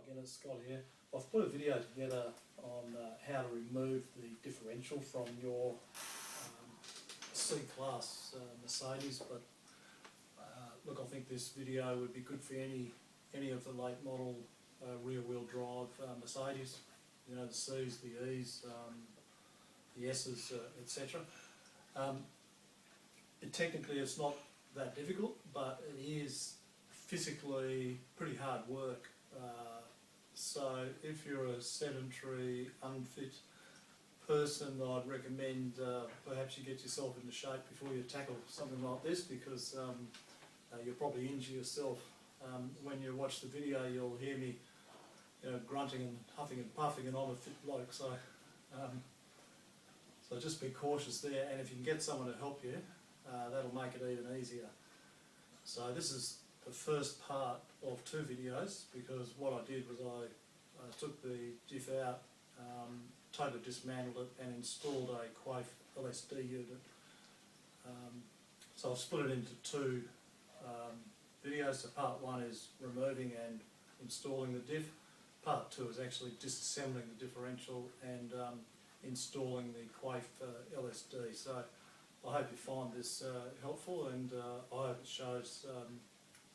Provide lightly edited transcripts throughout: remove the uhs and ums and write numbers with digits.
beginners, Scott here. I've put a video together on how to remove the differential from your C-Class Mercedes, but look, I think this video would be good for any of the late model rear-wheel drive Mercedes, you know, the C's, the E's, the S's, etc. Technically it's not that difficult, but it is physically pretty hard work. So if you're a sedentary, unfit person, I'd recommend perhaps you get yourself into shape before you tackle something like this, because you'll probably injure yourself. When you watch the video, you'll hear me, you know, grunting and huffing and puffing, and I'm a fit bloke, so just be cautious there. And if you can get someone to help you, that'll make it even easier. So this is the first part of two videos, because what I did was I took the Diff out, totally dismantled it and installed a Quaife LSD unit. So I've split it into two videos. So part one is removing and installing the Diff. Part two is actually disassembling the differential and installing the Quaife LSD. So I hope you find this helpful, and I hope it shows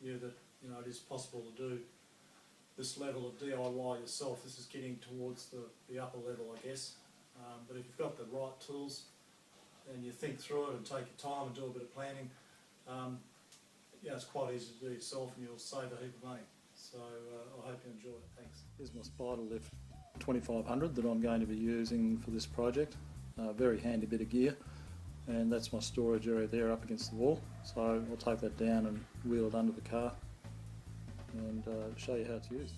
you that, you know, it is possible to do this level of DIY yourself. This is getting towards the upper level, I guess. But if you've got the right tools and you think through it and take your time and do a bit of planning, yeah, it's quite easy to do yourself, and you'll save a heap of money. So I hope you enjoy it. Thanks. Here's my spider lift 2500 that I'm going to be using for this project. Very handy bit of gear. And that's my storage area there up against the wall. So I'll take that down and wheel it under the car and show you how it's used.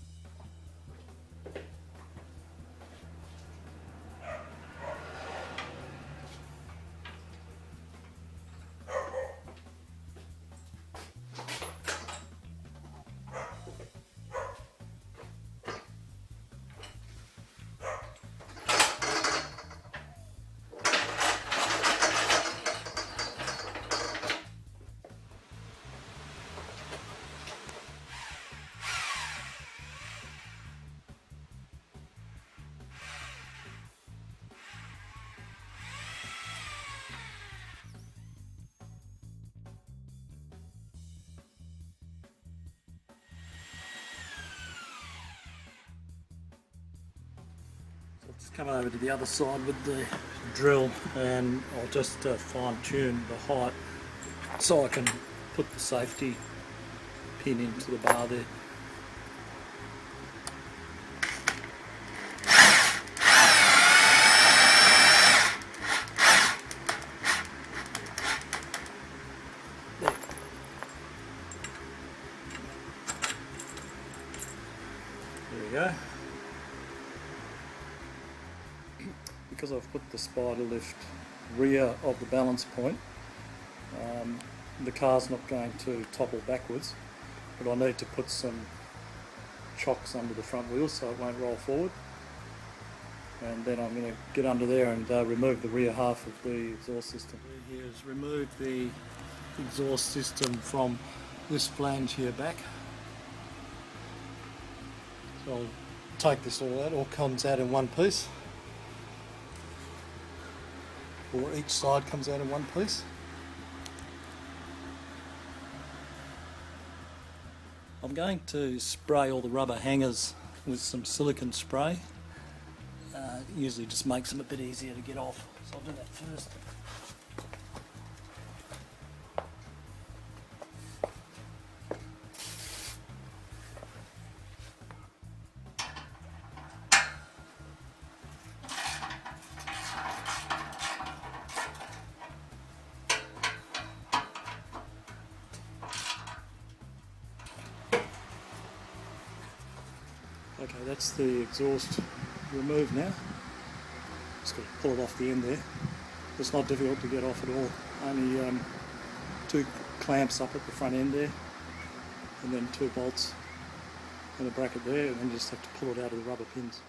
Just come over to the other side with the drill, and I'll just fine tune the height so I can put the safety pin into the bar there. There we go. Because I've put the spider lift rear of the balance point, the car's not going to topple backwards, but I need to put some chocks under the front wheels so it won't roll forward. And then I'm going to get under there and remove the rear half of the exhaust system. Here is remove the exhaust system from this flange here back. So I'll take this all out, all comes out in one piece. Or each side comes out in one piece. I'm going to spray all the rubber hangers with some silicone spray. It usually just makes them a bit easier to get off, so I'll do that first. Okay, that's the exhaust removed now. Just got to pull it off the end there. It's not difficult to get off at all. Only two clamps up at the front end there, and then two bolts and a bracket there, and then you just have to pull it out of the rubber pins.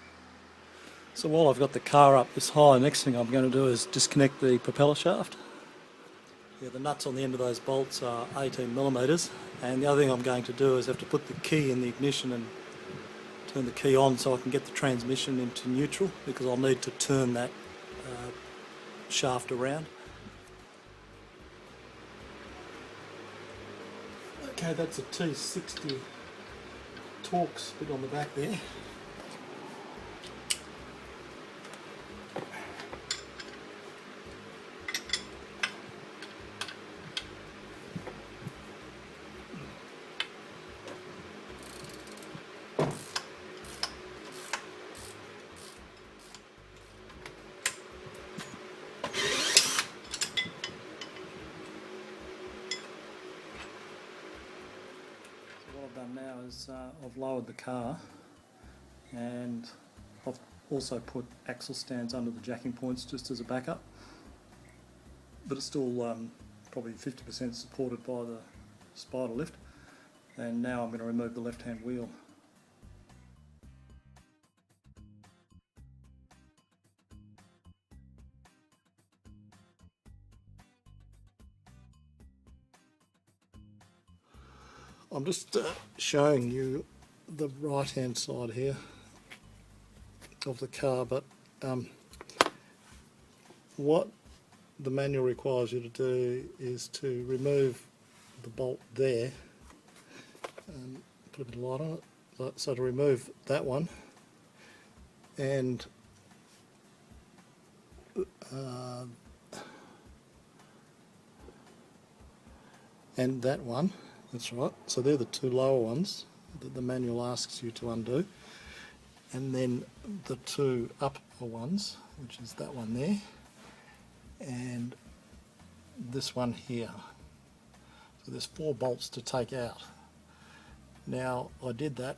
So while I've got the car up this high, the next thing I'm going to do is disconnect the propeller shaft. Yeah, the nuts on the end of those bolts are 18mm, and the other thing I'm going to do is have to put the key in the ignition and turn the key on so I can get the transmission into neutral, because I'll need to turn that shaft around. Okay, that's a T60 Torx bit on the back there. Now is I've lowered the car, and I've also put axle stands under the jacking points just as a backup, but it's still probably 50% supported by the spider lift. And now I'm going to remove the left hand wheel. I'm just showing you the right hand side here of the car, but what the manual requires you to do is to remove the bolt there, put a bit of light on it, so to remove that one, and that one. That's right, so they're the two lower ones that the manual asks you to undo, and then the two upper ones, which is that one there and this one here. So there's 4 bolts to take out. Now I did that,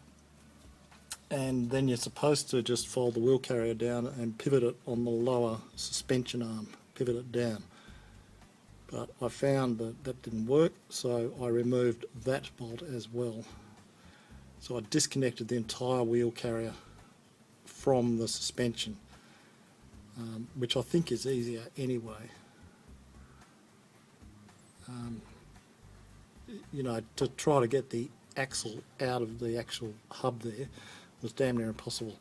and then you're supposed to just fold the wheel carrier down and pivot it on the lower suspension arm, pivot it down. But I found that that didn't work, so I removed that bolt as well. So I disconnected the entire wheel carrier from the suspension, which I think is easier anyway. You know, to try to get the axle out of the actual hub there was damn near impossible.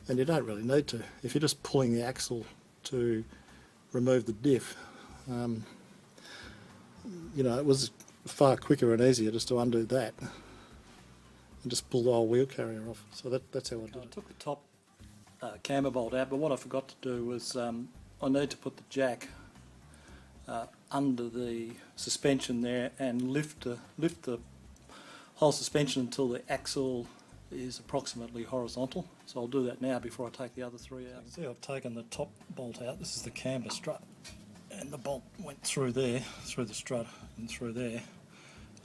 And you don't really need to. If you're just pulling the axle to remove the diff, you know, it was far quicker and easier just to undo that and just pull the whole wheel carrier off. So that's how I did it. I took the top camber bolt out, but what I forgot to do was I need to put the jack under the suspension there and lift the whole suspension until the axle is approximately horizontal. So I'll do that now before I take the other 3 out. See, I've taken the top bolt out. This is the camber strut, and the bolt went through there, through the strut and through there.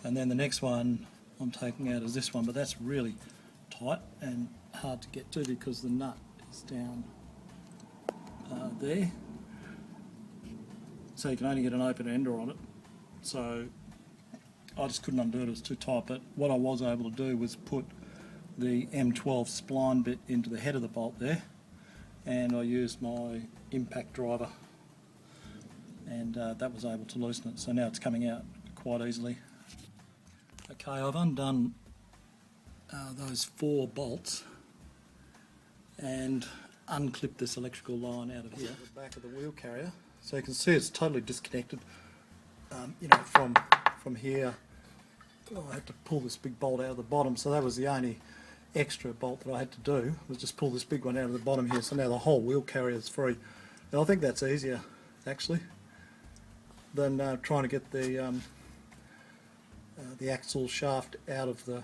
And then the next one I'm taking out is this one, but that's really tight and hard to get to because the nut is down there. So you can only get an open ender on it. So I just couldn't undo it, it was too tight. But what I was able to do was put the M12 spline bit into the head of the bolt there, and I used my impact driver, and that was able to loosen it. So now it's coming out quite easily. Okay, I've undone those 4 bolts and unclipped this electrical line out of here, the back of the wheel carrier. So you can see it's totally disconnected. You know, from here, I had to pull this big bolt out of the bottom. So that was the only extra bolt that I had to do, was just pull this big one out of the bottom here. So now the whole wheel carrier is free. And I think that's easier, actually, than trying to get the axle shaft out of the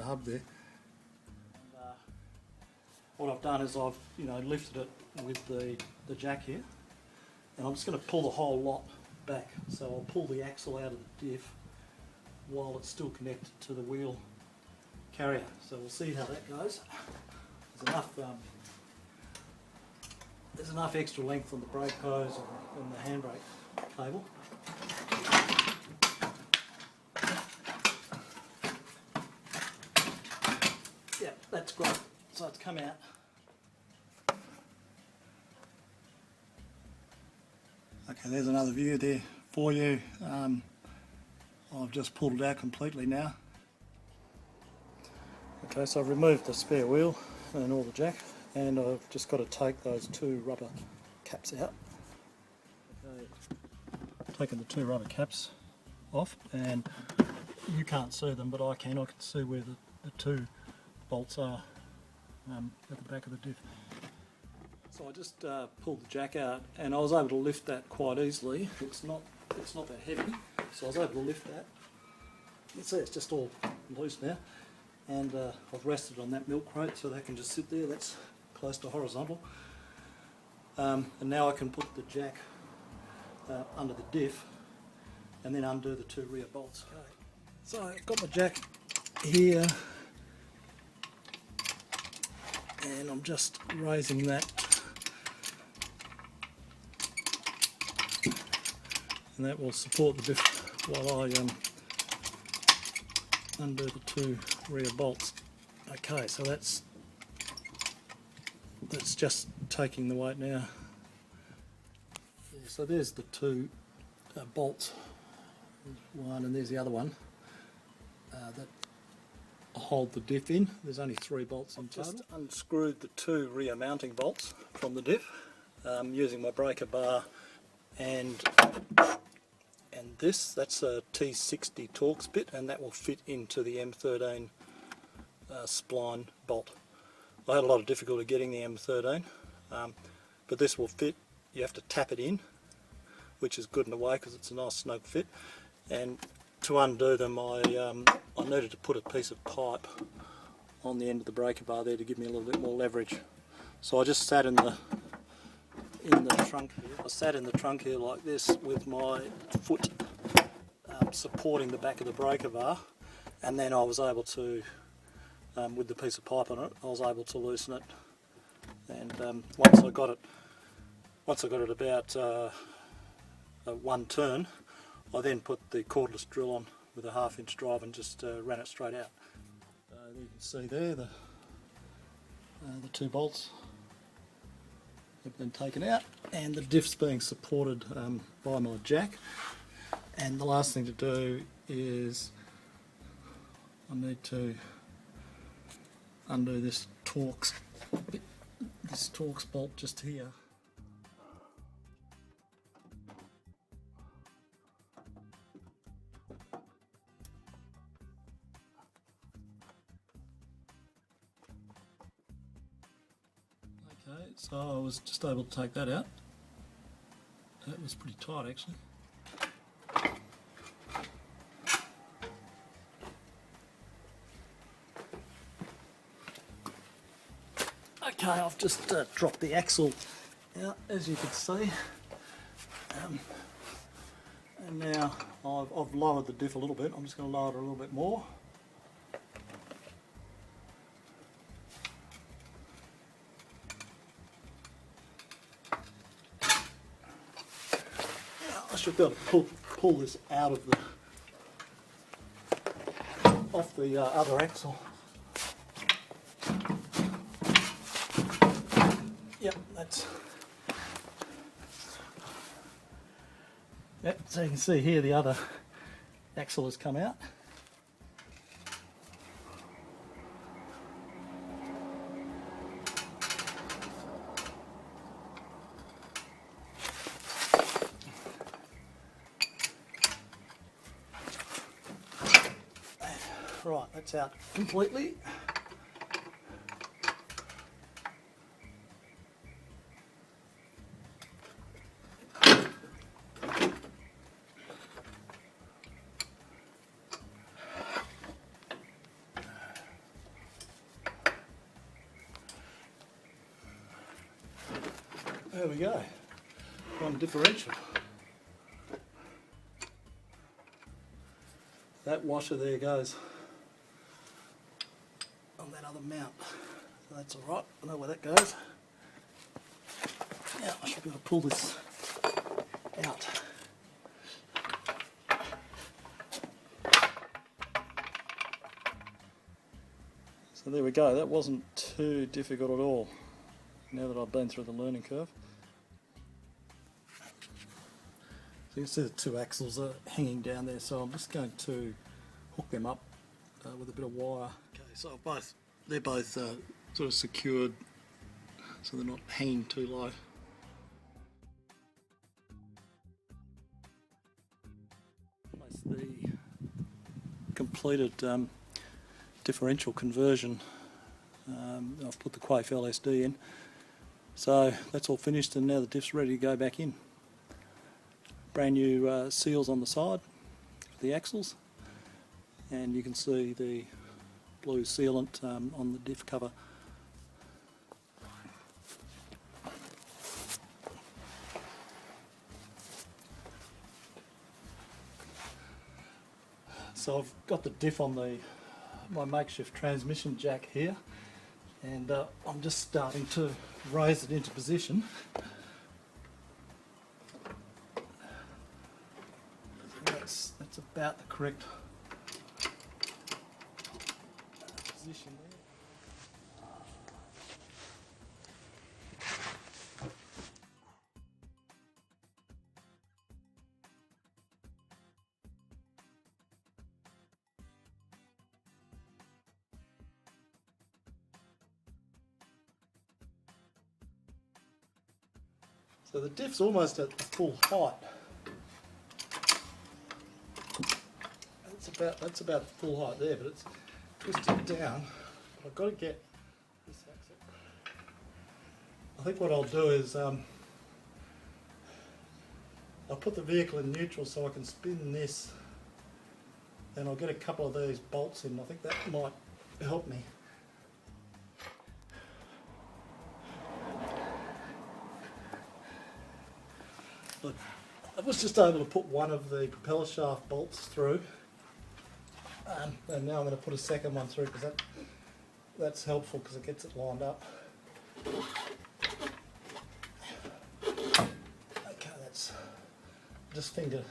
hub there. And, what I've done is I've lifted it with the jack here, and I'm just going to pull the whole lot back. So I'll pull the axle out of the diff while it's still connected to the wheel carrier. So we'll see how that goes. There's enough extra length on the brake hose and the handbrake cable. Yeah, that's great. So it's come out. Okay, there's another view there for you. I've just pulled it out completely now. Okay, so I've removed the spare wheel and all the jack, and I've just got to take those two rubber caps out. Okay, taking the two rubber caps off, and you can't see them, but I can see where the two bolts are at the back of the diff. So I just pulled the jack out, and I was able to lift that quite easily. It's not that heavy, so I was able to lift that. You can see it's just all loose now, and I've rested on that milk crate so that can just sit there. That's close to horizontal, and now I can put the jack under the diff and then undo the two rear bolts. Okay. So I've got my jack here, and I'm just raising that, and that will support the diff while I undo the two rear bolts. Okay, so that's just taking the weight now. Yeah, so there's the two bolts, one, and there's the other one that hold the diff in. There's only 3 bolts in total. Just unscrewed the two rear mounting bolts from the diff using my breaker bar and this. That's a T60 Torx bit, and that will fit into the M13 spline bolt. I had a lot of difficulty getting the M13, but this will fit. You have to tap it in, which is good in a way because it's a nice snug fit. And to undo them, I needed to put a piece of pipe on the end of the breaker bar there to give me a little bit more leverage. So I just sat in the trunk here. I sat in the trunk here like this with my foot supporting the back of the breaker bar, and then I was able to, with the piece of pipe on it, I was able to loosen it. And once I got it about one turn, I then put the cordless drill on with a 1/2 inch drive and just ran it straight out. You can see there the two bolts have been taken out, and the diff's being supported by my jack. And the last thing to do is I need to undo this Torx bolt just here. Okay, so I was just able to take that out. That was pretty tight actually. Okay, I've just dropped the axle out, as you can see, and now I've lowered the diff a little bit. I'm just going to lower it a little bit more. I should be able to pull this out of off the other axle. Yep, so you can see here the other axle has come out. Right, that's out completely. There we go, one differential. That washer there goes on that other mount, so that's alright, I know where that goes. Now I should be able to pull this out. So there we go, that wasn't too difficult at all, now that I've been through the learning curve. So you can see the two axles are hanging down there, so I'm just going to hook them up with a bit of wire. Okay, So they're both sort of secured, so they're not hanging too low. Place the completed differential conversion. I've put the Quaife LSD in, so that's all finished, and now the diff's ready to go back in. Brand new seals on the side for the axles, and you can see the blue sealant on the diff cover. So I've got the diff on my makeshift transmission jack here, and I'm just starting to raise it into position. That's about the correct position there. So the diff's almost at full height. That's about full height there, but it's twisted down. But I've got to get this axle. I think what I'll do is I'll put the vehicle in neutral so I can spin this, and I'll get a couple of these bolts in. I think that might help me. But I was just able to put one of the propeller shaft bolts through, and now I'm going to put a second one through because that's helpful because it gets it lined up. Okay, that's just finger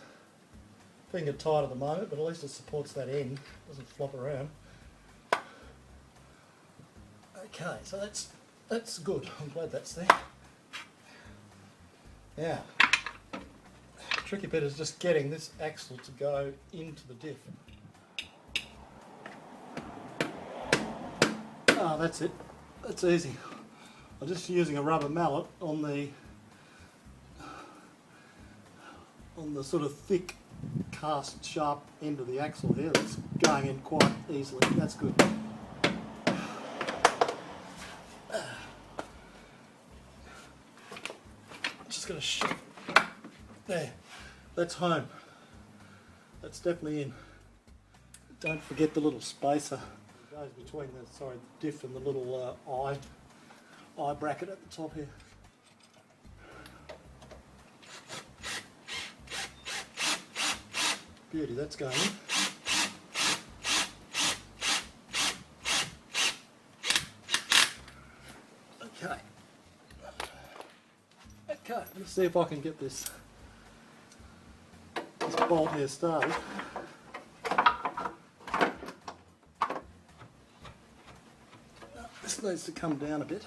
tight at the moment, but at least it supports that end, doesn't flop around. Okay, so that's good. I'm glad that's there. Now, the tricky bit is just getting this axle to go into the diff. Ah, that's it. That's easy. I'm just using a rubber mallet on the sort of thick, cast, sharp end of the axle here. That's going in quite easily. That's good. Just going to shift. There. That's home. That's definitely in. Don't forget the little spacer. It goes between the diff and the little eye bracket at the top here. Beauty, that's going in. Okay. Okay, let's see if I can get this bolt here started. This needs to come down a bit.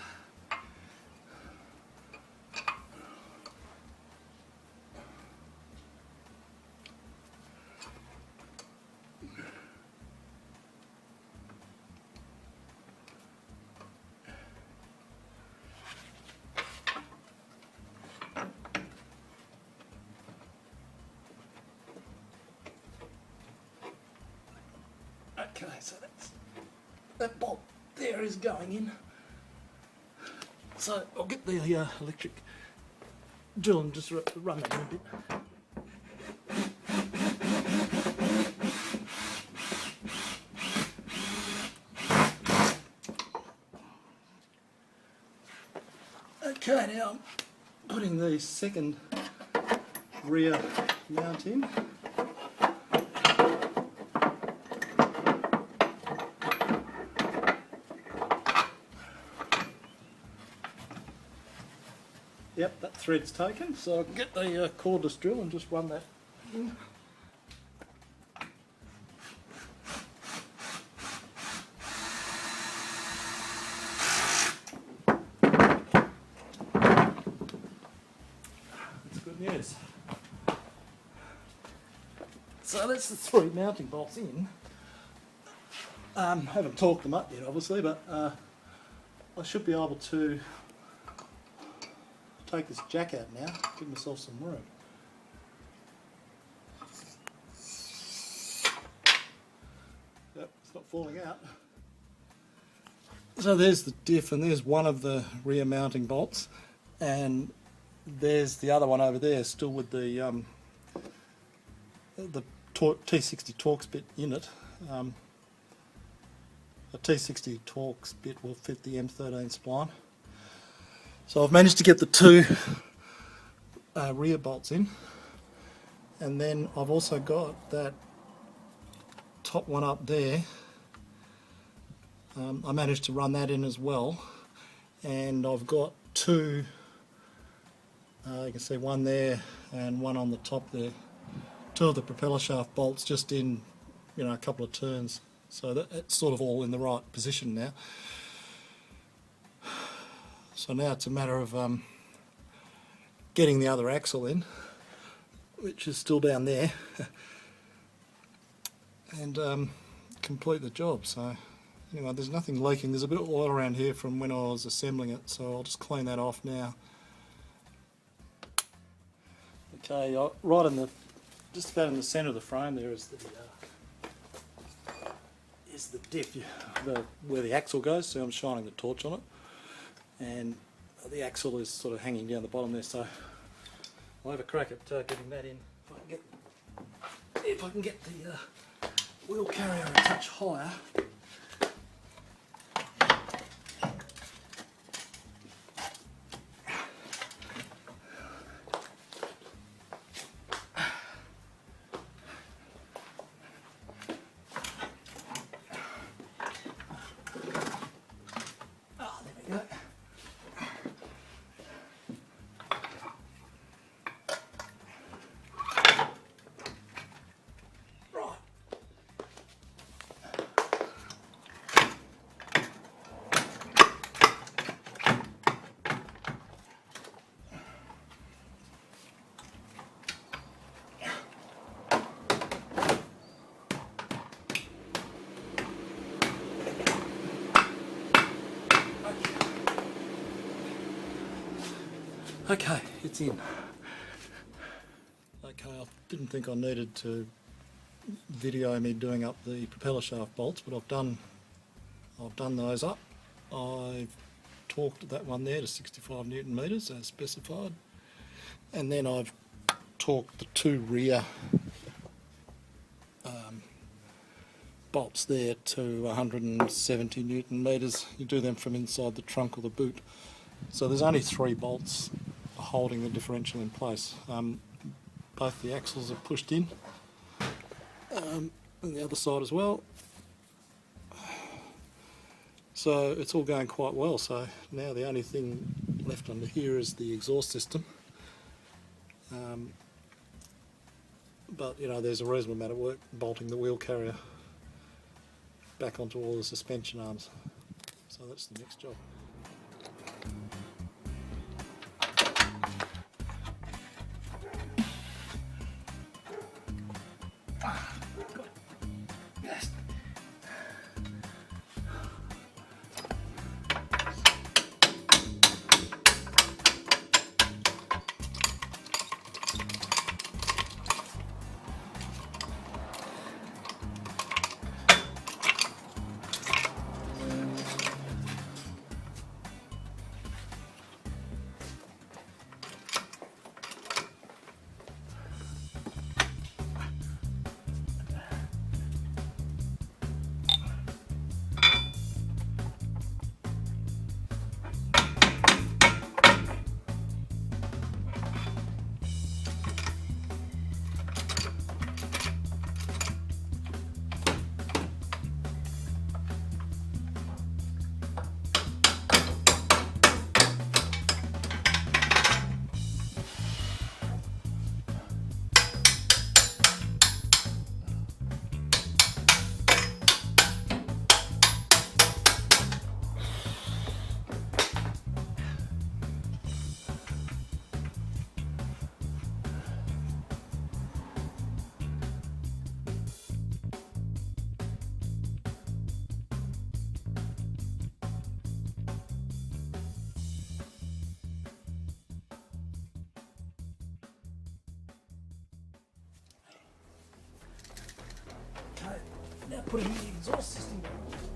Okay, so that bolt there is going in. So I'll get the electric drill and just run that in a bit. Okay, now I'm putting the second rear mount in. Yep, that thread's taken, so I can get the cordless drill and just run that in. That's good news. So that's the three mounting bolts in. Haven't torqued them up yet, obviously, but I should be able to take this jack out now, give myself some room. Yep, it's not falling out. So there's the diff, and there's one of the rear mounting bolts, and there's the other one over there, still with the T60 Torx bit in it. A T60 Torx bit will fit the M13 spline. So I've managed to get the two rear bolts in, and then I've also got that top one up there. I managed to run that in as well, and I've got two, you can see one there and one on the top there, two of the propeller shaft bolts just in, you know, a couple of turns, so that it's sort of all in the right position now. So now it's a matter of getting the other axle in, which is still down there, and complete the job. So anyway, there's nothing leaking. There's a bit of oil around here from when I was assembling it, so I'll just clean that off now. Okay, right in the, just about in the centre of the frame there is the diff, where the axle goes. So I'm shining the torch on it, and the axle is sort of hanging down the bottom there. So I'll have a crack at getting that in. If I can get the wheel carrier a touch higher. Okay, it's in. Okay, I didn't think I needed to video me doing up the propeller shaft bolts, but I've done those up. I've torqued that one there to 65 Newton meters as specified, and then I've torqued the two rear bolts there to 170 Newton meters. You do them from inside the trunk or the boot. So there's only 3 bolts holding the differential in place. Both the axles are pushed in, and the other side as well. So it's all going quite well. So now the only thing left under here is the exhaust system. But you know, there's a reasonable amount of work bolting the wheel carrier back onto all the suspension arms. So that's the next job. putting the exhaust system down.